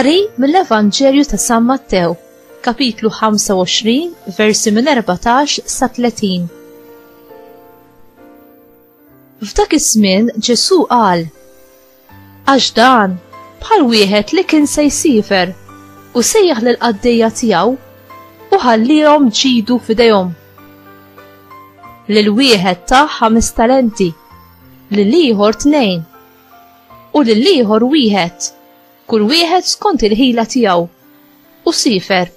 Qari mill-Evanġelju ta' San Mattew, kapitlu 25, versi minn 14 sa 30. F'dak iż-żmien Ġesu qal: Għax dan bħal wieħed li kien se jsifer u sejjaħ lill-qaddejja tiegħu u ħallihom ġidu f'idejhom. Lil wieħed ta' 5 talenti, lil ieħor 2 u lil ieħor 1, kull wieħed skont il-ħila tiegħu, u sifer.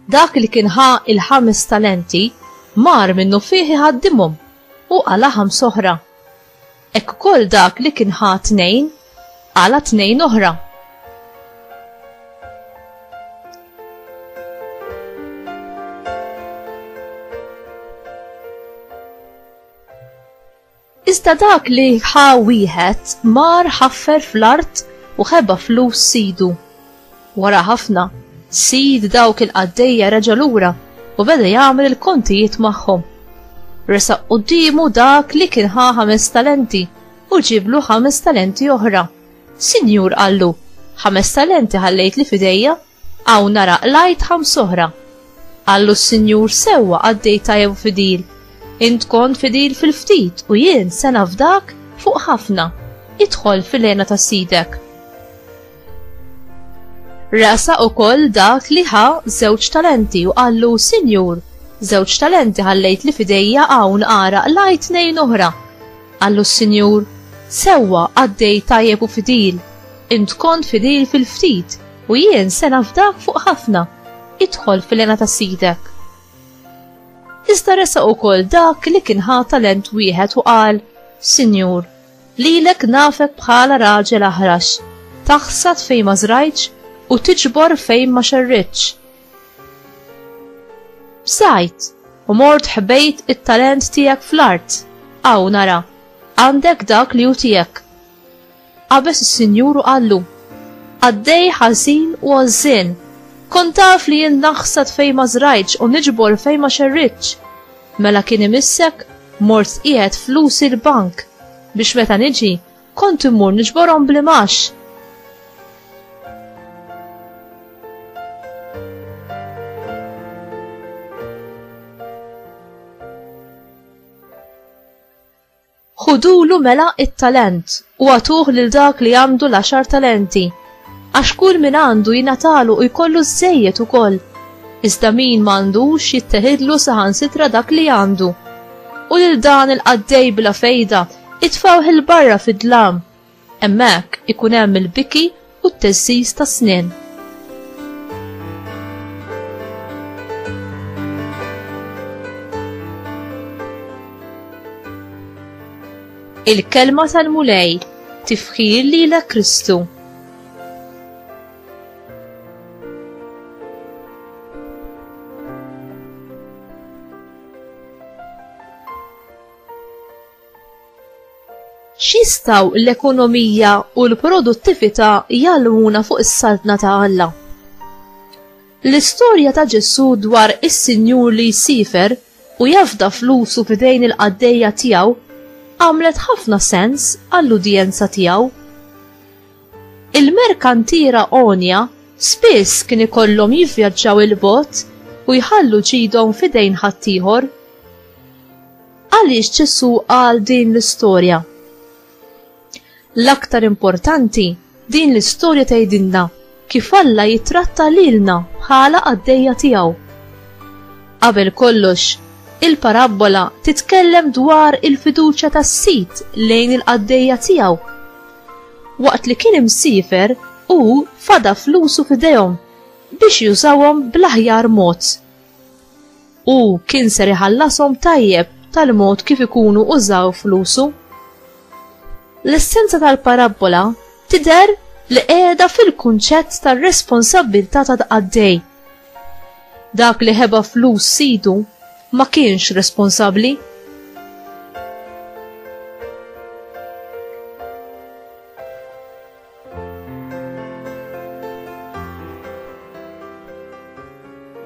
Dak li kien ħa il-5 talenti mar minnu fih iħaddimhom u qala 5 oħra. Hekk ukoll dak li kien ħa 2 qala 2 oħra. Iżda dak li ħa wieħed mar ħaffer fl-art u ħeba flus sidu. Wara ħafna, sid dawk il-qaddejja reġa' lura u beda jagħmel il-kontijiet magħhom. Resaq qudiemu dak li kien ħa 5 talenti u ġiblu 5 talenti oħra. Sinjur qallu: 5 talenti ħallejt li fidejja, hawn nara qlajt 5 oħra. Qallu s-Sinjur: sewwa qaddej tajjeb fidil. Int kont fidil fil-ftit u jien se nafdak fuq ħafna. Idħol fil-għena ta' sidek. Rasa ukoll dak li ħa 2 talenti u qallu: Sinjur, 2 talenti ħallejt li fidejja, hawn ara qlajt 2 oħra. Qallu s-Sinjur: sewwa qaddej tajjeb u fidil. Int kont fidil fil-ftit u jien se nafdak fuq ħafna. Idħol fil-għena ta' sidek. Iżda resa ukoll dak li kien ħa talent wieħed u qal: Sinjur, lilek nafek bħala raġel aħrax, taħsad fejn ma żrajtx u tiġbor fejn ma xerritx. Bżajt u mort ħbejt it-talent tiegħek fl-art, hawn nara, għandek dak li hu tiegħek. Qabeż is-Sinjur u qallu: qaddej ħażin u għażin, kont taf li jien naħsad fejn ma żrajtx u niġbor fejn ma xerritx. Mela kien imissek mort qiegħed flus il-bank biex meta niġi kont immur niġborhom bl-imax. Ħudulu mela it-talent u għatuh lil dak li għandu l-10 talenti, għax kull min għandu jingħatalu u jkollu żejjed ukoll. Iżda min m'għandux jitteħidlu saħansitra dak li għandu. U lil dan il-qaddej bla fejda itfawh il-barra fid-dlam. Hemmhekk ikun hemm il-biki u t-teżżiż ta' snien. Il-kelma tal-mulej tifħir lilek Kristu. X'jistgħu l-ekonomija u l-produttività jgħallmuna fuq is-saltna ta' Alla? L-istorja ta' Ġesu dwar is-Sinjur li jsifer u jafda flusu f'idejn il-qaddejja tiegħu għamlet ħafna sens għall-udjenza tiegħu. Il-merkantiera Onja spiss kien ikollhom jivvjaġġaw il-bogħod u jħallu ġidhom f'idejn ħaddieħor. Għaliex Ġesu qal din l-istorja? L-aktar importanti, din l-istorja tgħidilna kif Alla jitratta lilna bħala qaddejja tiegħu. Qabel kollox, il-parabola titkellem dwar il-fiduċja tas-sit lejn il-qaddejja tiegħu. Waqt li kien imsifer hu fada flusu f'idejhom biex jużawhom bl-aħjar mod. Hu kien ser iħallashom tajjeb tal-mod kif ikunu użaw flusu. L-essenza tal-parabola tidher li qiegħda fil-kunċett tar-responsabbiltà ta' qaddej. Dak li ħeba flus sidu ma kienx responsabbli.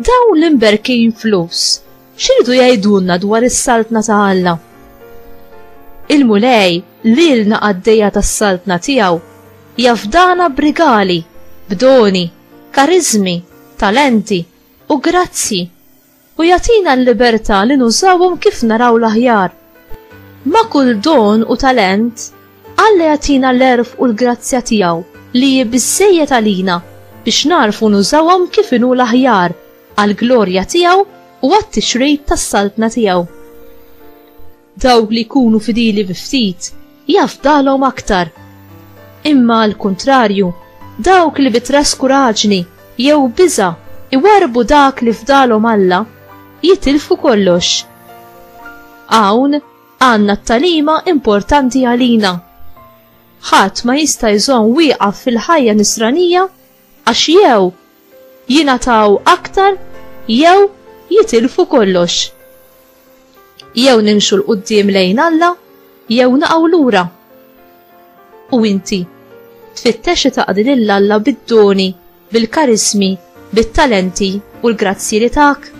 Dawn l-imberkin flus x'iridu jgħidulna dwar is-saltna ta' Alla? Il-mulej lilna qaddejja tas-saltna tiegħu jafdana brigali b'doni, karizmi, talenti u grazzi u jagħtina l-libertà li nużawhom kif naraw l-aħjar. Ma' kull don u talent, Alla jagħtina l-erf u l-grazzja tiegħu li biżżejjed għalina biex narfu nużawhom kif inhu l-aħjar għall-glorja tiegħu u għat-tixrid tas-saltna tiegħu. Dawk li jkunu fidili bi ftit jafdalhom aktar. Imma l-kuntrarju, dawk li bitres kuraġni jew biża' iwarbu dak li fdalhom Alla jitilfu kollox. Hawn għandna t-talima importanti għalina. Ħadd ma jista' jżomm wieqaf fil-ħajja nisranija għax jew jingħataw aktar jew jitilfu kollox. Jew nimxu l-qudiem lejn Alla jew naqgħu lura. U inti tfittex taqdi lil Alla bid-doni, bil-karismi, bit-talenti u l-grazzi li tak?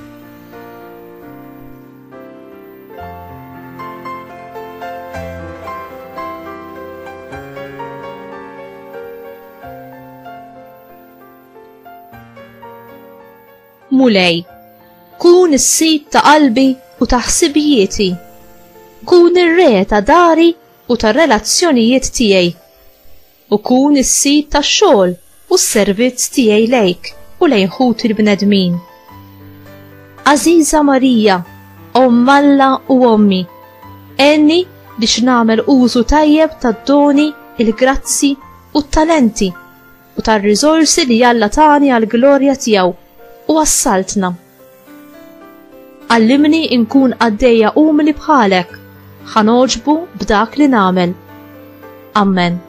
Mulej, kun is-sit ta' qalbi u ta' ħsibijieti. Kun ir-re ta' dari u ta' relazzjonijiet tiegħi. U kun is-sit tax-xogħol u s-servizz tiegħi lejk u lejn ħut il-bnedmin. Aziza Marija, Omm Alla u ommi, enni biex nagħmel użu tajjeb tad-doni, il-grazzi u t-talenti u tar-riżorsi li Alla tani għall-glorja tiegħu u għassaltna. Allimni inkun għaddejja umli bħalek, ħanoġbu b'dak li nagħmel. Amen.